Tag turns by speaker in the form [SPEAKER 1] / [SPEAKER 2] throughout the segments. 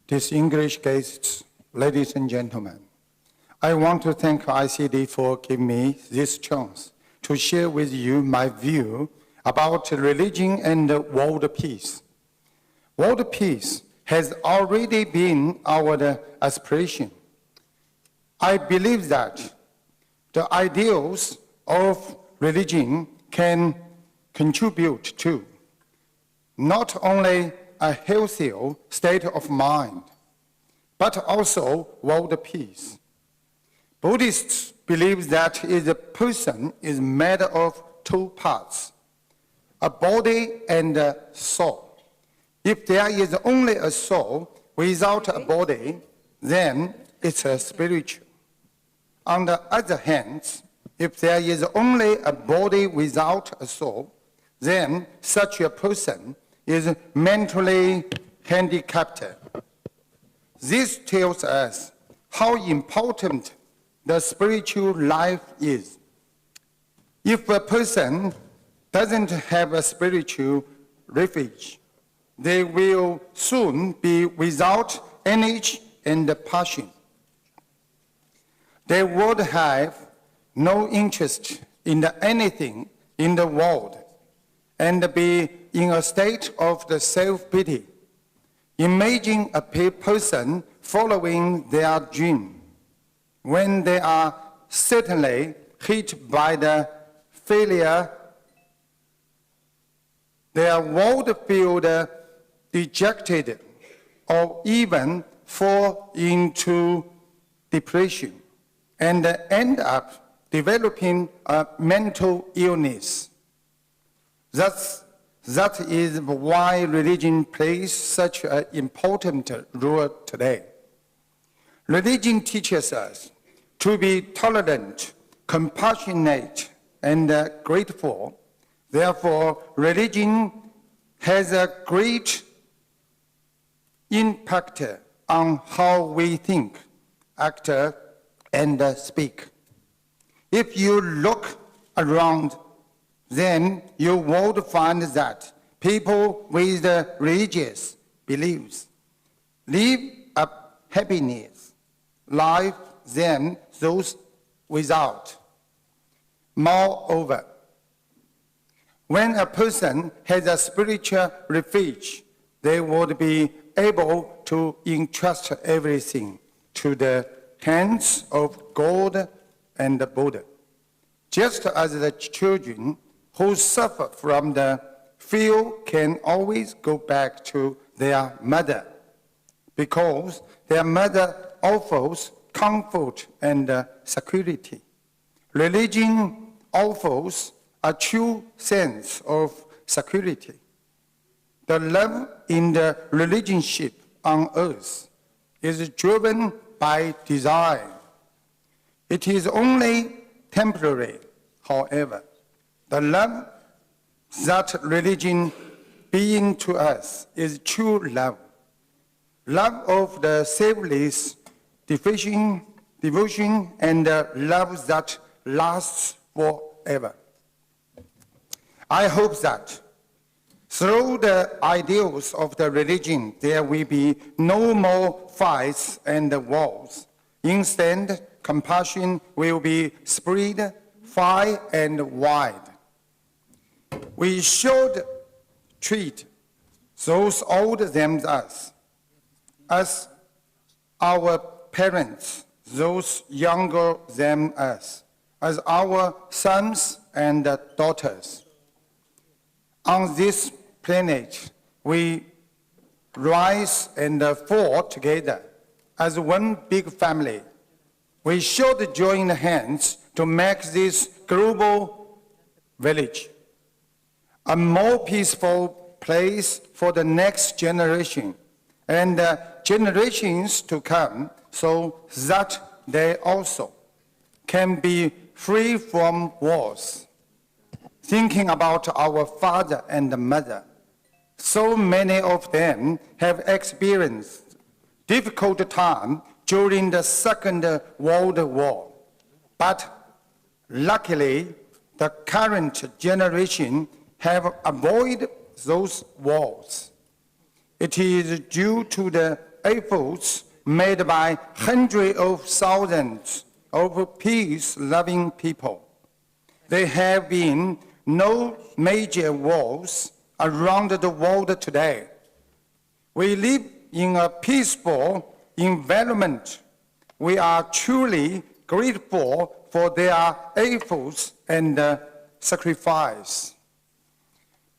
[SPEAKER 1] Distinguished guests, ladies and gentlemen, I want to thank ICD for giving me this chance to share with you my view about religion and world peace. World peace has already been our aspiration. I believe that the ideals of religion can contribute to not only a healthier state of mind, but also world peace. Buddhists believe that a person is made of two parts, a body and a soul. If there is only a soul without a body, then it's a spiritual. On the other hand, if there is only a body without a soul, then such a person is mentally handicapped. This tells us how important the spiritual life is. If a person doesn't have a spiritual refuge, they will soon be without energy and passion. They would have no interest in anything in the world and be in a state of the self-pity. Imagine a person following their dream when they are suddenly hit by the failure. Their world feels dejected or even fall into depression and end up developing a mental illness. That is why religion plays such an important role today. Religion teaches us to be tolerant, compassionate, and grateful. Therefore, religion has a great impact on how we think, act, and speak. If you look around, then you would find that people with religious beliefs live a happiness life than those without. Moreover, when a person has a spiritual refuge, they would be able to entrust everything to the hands of God and Buddha. Just as the children who suffer from the fear can always go back to their mother because their mother offers comfort and security. Religion offers a true sense of security. The love in the relationship on earth is driven by desire. It is only temporary, however. The love that religion brings to us is true love. Love of the selfless devotion and love that lasts forever. I hope that through the ideals of the religion, there will be no more fights and wars. Instead, compassion will be spread far and wide. We should treat those older than us as our parents, those younger than us, as our sons and daughters. On this planet, we rise and fall together as one big family. We should join hands to make this global village a more peaceful place for the next generation and generations to come, so that they also can be free from wars. Thinking about our father and mother, so many of them have experienced difficult time during the Second World War. But luckily, the current generation have avoided those wars. It is due to the efforts made by hundreds of thousands of peace-loving people. There have been no major wars around the world today. We live in a peaceful environment. We are truly grateful for their efforts and sacrifice.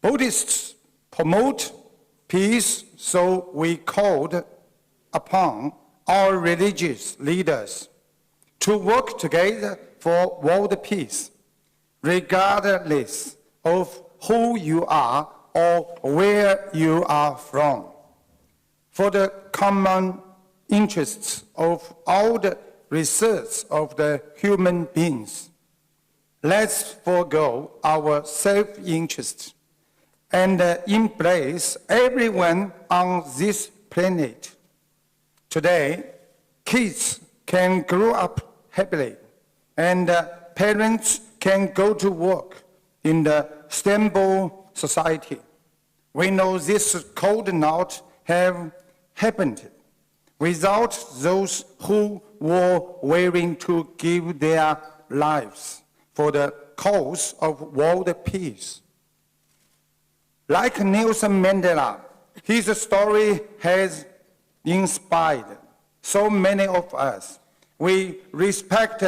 [SPEAKER 1] Buddhists promote peace, so we called upon our religious leaders to work together for world peace, regardless of who you are or where you are from. For the common interests of all the research of the human beings, let's forego our self-interest and embrace everyone on this planet. Today, kids can grow up happily, and parents can go to work in the stable society. We know this could not have happened without those who were willing to give their lives for the cause of world peace. Like Nelson Mandela, his story has inspired so many of us. We respect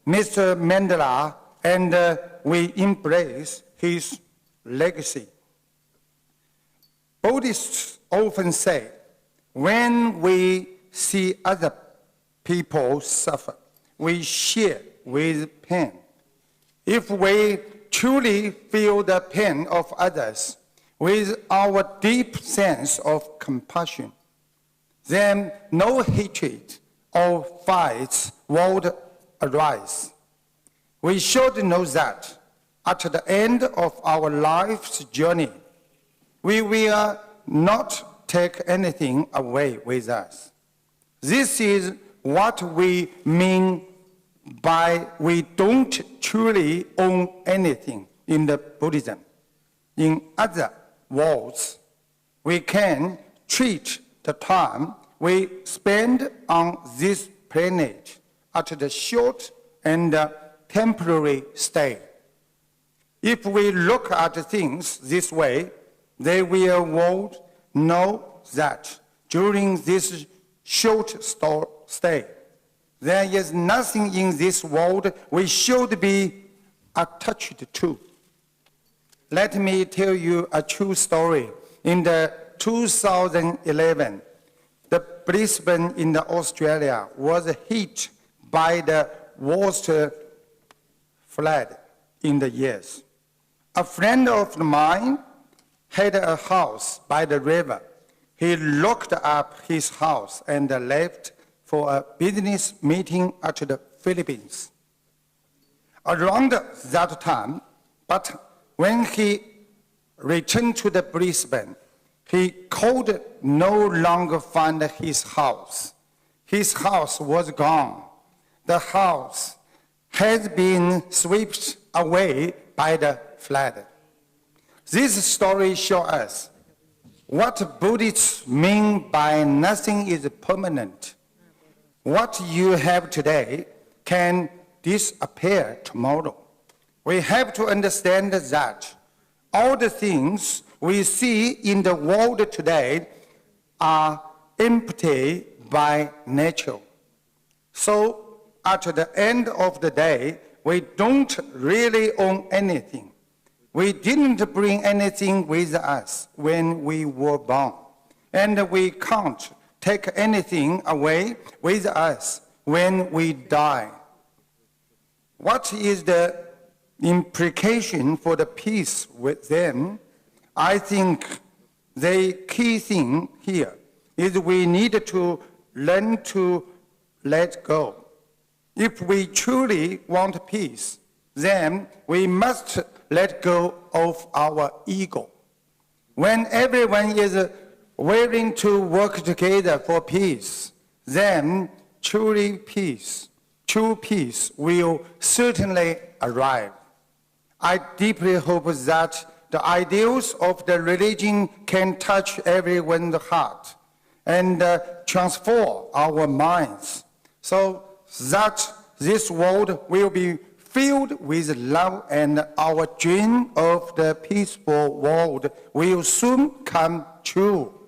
[SPEAKER 1] Mr. Mandela and we embrace his legacy. Buddhists often say, when we see other people suffer, we share with pain. If we truly feel the pain of others with our deep sense of compassion, then no hatred or fights would arise. We should know that at the end of our life's journey, we will not take anything away with us. This is what we mean by we don't truly own anything in the Buddhism. In other words, we can treat the time we spend on this planet as the short and temporary stay. If we look at things this way, they will know that during this short stay, there is nothing in this world we should be attached to. Let me tell you a true story. In the 2011, the Brisbane in Australia was hit by the worst flood in the years. A friend of mine had a house by the river. He locked up his house and left for a business meeting at the Philippines. Around that time, but when he returned to the Brisbane, he could no longer find his house. His house was gone. The house has been swept away by the flood. This story shows us what Buddhists mean by nothing is permanent. What you have today can disappear tomorrow. We have to understand that all the things we see in the world today are empty by nature. So at the end of the day, we don't really own anything. We didn't bring anything with us when we were born, and we can't take anything away with us when we die. What is the implication for the peace with them? I think the key thing here is we need to learn to let go. If we truly want peace, then we must let go of our ego. When everyone is willing to work together for peace, then true peace will certainly arrive. I deeply hope that the ideals of the religion can touch everyone's heart and transform our minds so that this world will be filled with love and our dream of the peaceful world will soon come true.